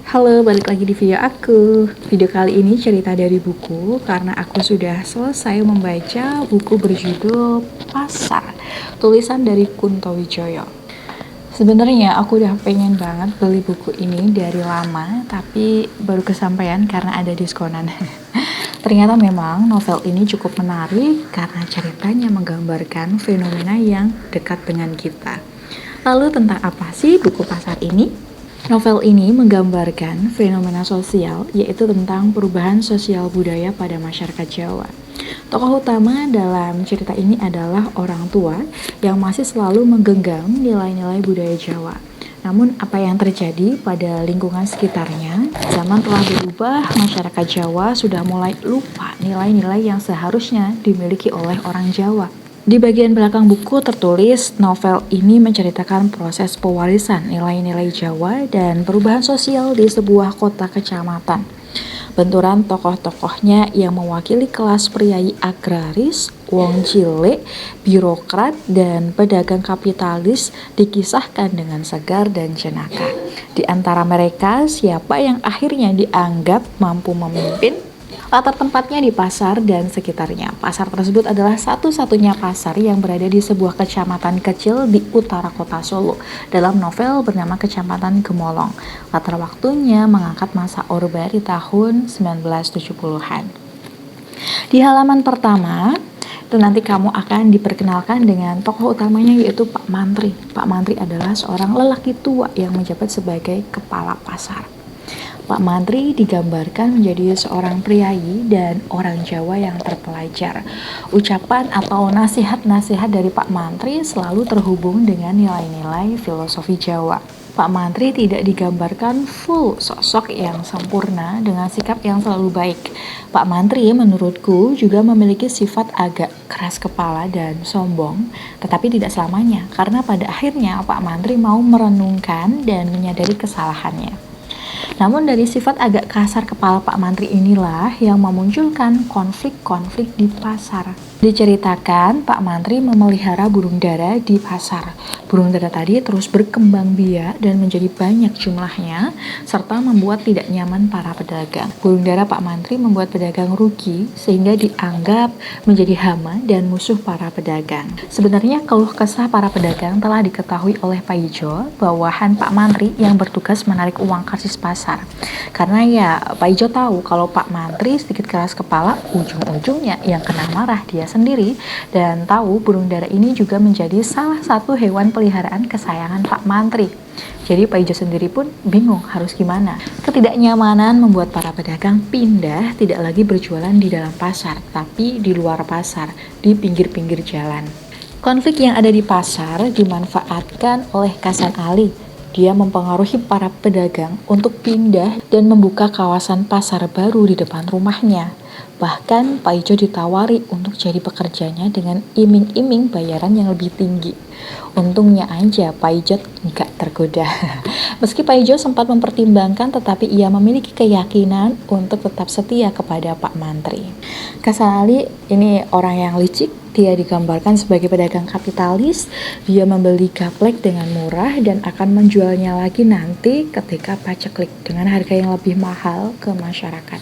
Halo, balik lagi di video aku. Video kali ini cerita dari buku karena aku sudah selesai membaca buku berjudul Pasar, tulisan dari Kunto Wijoyo. Sebenarnya aku udah pengen banget beli buku ini dari lama, tapi baru kesampaian karena ada diskonan. Ternyata memang novel ini cukup menarik karena ceritanya menggambarkan fenomena yang dekat dengan kita. Lalu tentang apa sih buku Pasar ini? Novel ini menggambarkan fenomena sosial, yaitu tentang perubahan sosial budaya pada masyarakat Jawa. Tokoh utama dalam cerita ini adalah orang tua yang masih selalu menggenggam nilai-nilai budaya Jawa. Namun apa yang terjadi pada lingkungan sekitarnya, zaman telah berubah, masyarakat Jawa sudah mulai lupa nilai-nilai yang seharusnya dimiliki oleh orang Jawa. Di bagian belakang buku tertulis, novel ini menceritakan proses pewarisan nilai-nilai Jawa dan perubahan sosial di sebuah kota kecamatan. Benturan tokoh-tokohnya yang mewakili kelas priai agraris, wong cilik, birokrat, dan pedagang kapitalis dikisahkan dengan segar dan jenaka. Di antara mereka, siapa yang akhirnya dianggap mampu memimpin? Latar tempatnya di pasar dan sekitarnya. Pasar tersebut adalah satu-satunya pasar yang berada di sebuah kecamatan kecil di utara kota Solo. Dalam novel bernama Kecamatan Gemolong. Latar waktunya mengangkat masa Orba di tahun 1970-an. Di halaman pertama, itu nanti kamu akan diperkenalkan dengan tokoh utamanya yaitu Pak Mantri. Pak Mantri adalah seorang lelaki tua yang menjabat sebagai kepala pasar. Pak Mantri digambarkan menjadi seorang priayi dan orang Jawa yang terpelajar. Ucapan atau nasihat-nasihat dari Pak Mantri selalu terhubung dengan nilai-nilai filosofi Jawa. Pak Mantri tidak digambarkan full sosok yang sempurna dengan sikap yang selalu baik. Pak Mantri menurutku juga memiliki sifat agak keras kepala dan sombong, tetapi tidak selamanya, karena pada akhirnya Pak Mantri mau merenungkan dan menyadari kesalahannya. Namun dari sifat agak kasar kepala Pak Mantri inilah yang memunculkan konflik-konflik di pasar. Diceritakan Pak Mantri memelihara burung dara di pasar. Burung dara tadi terus berkembang biak dan menjadi banyak jumlahnya, serta membuat tidak nyaman para pedagang. Burung dara Pak Mantri membuat pedagang rugi, sehingga dianggap menjadi hama dan musuh para pedagang. Sebenarnya keluh kesah para pedagang telah diketahui oleh Pak Ijo, bawahan Pak Mantri yang bertugas menarik uang karcis pasar. Karena ya Pak Ijo tahu kalau Pak Mantri sedikit keras kepala, ujung-ujungnya yang kena marah dia sendiri, dan tahu burung dara ini juga menjadi salah satu hewan peliharaan kesayangan Pak Mantri. Jadi Pak Ijo sendiri pun bingung harus gimana. Ketidaknyamanan membuat para pedagang pindah, tidak lagi berjualan di dalam pasar, tapi di luar pasar, di pinggir-pinggir jalan. Konflik yang ada di pasar dimanfaatkan oleh Kasan Ali. Dia mempengaruhi para pedagang untuk pindah dan membuka kawasan pasar baru di depan rumahnya. Bahkan Pak Ijo ditawari untuk jadi pekerjanya dengan iming-iming bayaran yang lebih tinggi. Untungnya aja Pak Ijo nggak tergoda. Meski Pak Ijo sempat mempertimbangkan, tetapi ia memiliki keyakinan untuk tetap setia kepada Pak Mantri. Kasan Ali ini orang yang licik. Dia digambarkan sebagai pedagang kapitalis. Dia membeli gaplek dengan murah dan akan menjualnya lagi nanti ketika paceklik dengan harga yang lebih mahal ke masyarakat.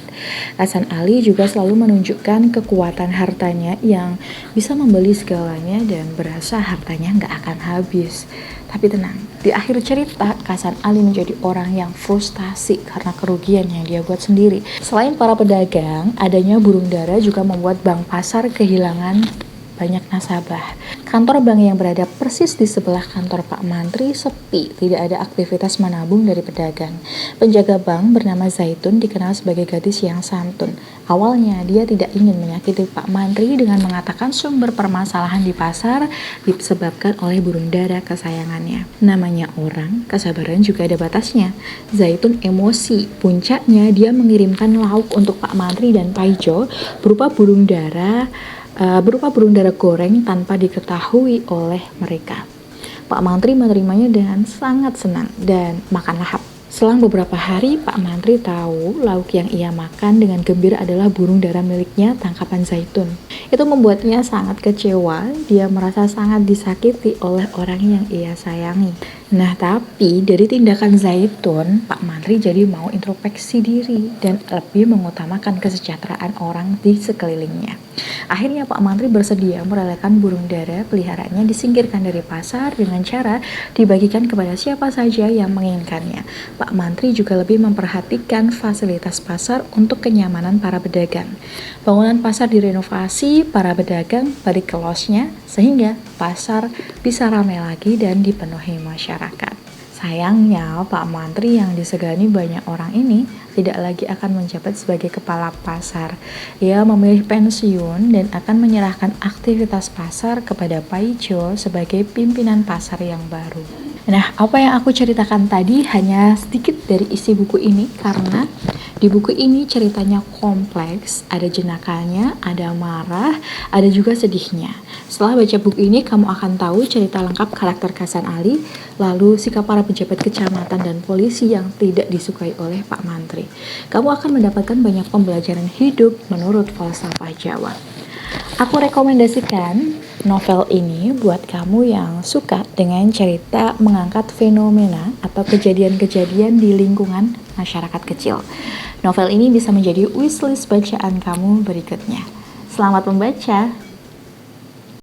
Hasan Ali juga selalu menunjukkan kekuatan hartanya yang bisa membeli segalanya dan berasa hartanya nggak akan habis. Tapi tenang, di akhir cerita Hasan Ali menjadi orang yang frustasi karena kerugian yang dia buat sendiri. Selain para pedagang, adanya burung dara juga membuat bank pasar kehilangan banyak nasabah. Kantor bank yang berada persis di sebelah kantor Pak Mantri sepi, tidak ada aktivitas menabung dari pedagang. Penjaga bank bernama Zaitun dikenal sebagai gadis yang santun. Awalnya dia tidak ingin menyakiti Pak Mantri dengan mengatakan sumber permasalahan di pasar disebabkan oleh burung dara kesayangannya. Namanya orang, kesabaran juga ada batasnya. Zaitun emosi, puncaknya dia mengirimkan lauk untuk Pak Mantri dan Pak Ijo berupa burung dara goreng tanpa diketahui oleh mereka. Pak Mantri menerimanya dengan sangat senang dan makan lahap. Selang beberapa hari, Pak Mantri tahu lauk yang ia makan dengan gembira adalah burung dara miliknya, tangkapan Zaitun. Itu membuatnya sangat kecewa, dia merasa sangat disakiti oleh orang yang ia sayangi. Nah, tapi dari tindakan Zaitun, Pak Mantri jadi mau introspeksi diri dan lebih mengutamakan kesejahteraan orang di sekelilingnya. Akhirnya Pak Mantri bersedia merelakan burung dara peliharaannya disingkirkan dari pasar dengan cara dibagikan kepada siapa saja yang menginginkannya. Pak Mantri juga lebih memperhatikan fasilitas pasar untuk kenyamanan para pedagang. Bangunan pasar direnovasi, para pedagang balik ke losnya, sehingga pasar bisa ramai lagi dan dipenuhi masyarakat. Sayangnya, Pak Mantri yang disegani banyak orang ini tidak lagi akan menjabat sebagai kepala pasar. Ia memilih pensiun dan akan menyerahkan aktivitas pasar kepada Pak Ijo sebagai pimpinan pasar yang baru. Nah, apa yang aku ceritakan tadi hanya sedikit dari isi buku ini karena di buku ini ceritanya kompleks, ada jenakalnya, ada marah, ada juga sedihnya. Setelah baca buku ini, kamu akan tahu cerita lengkap karakter Hasan Ali, lalu sikap para pejabat kecamatan dan polisi yang tidak disukai oleh Pak Mantri. Kamu akan mendapatkan banyak pembelajaran hidup menurut falsafah Jawa. Aku rekomendasikan novel ini buat kamu yang suka dengan cerita mengangkat fenomena atau kejadian-kejadian di lingkungan masyarakat kecil. Novel ini bisa menjadi wishlist bacaan kamu berikutnya. Selamat membaca!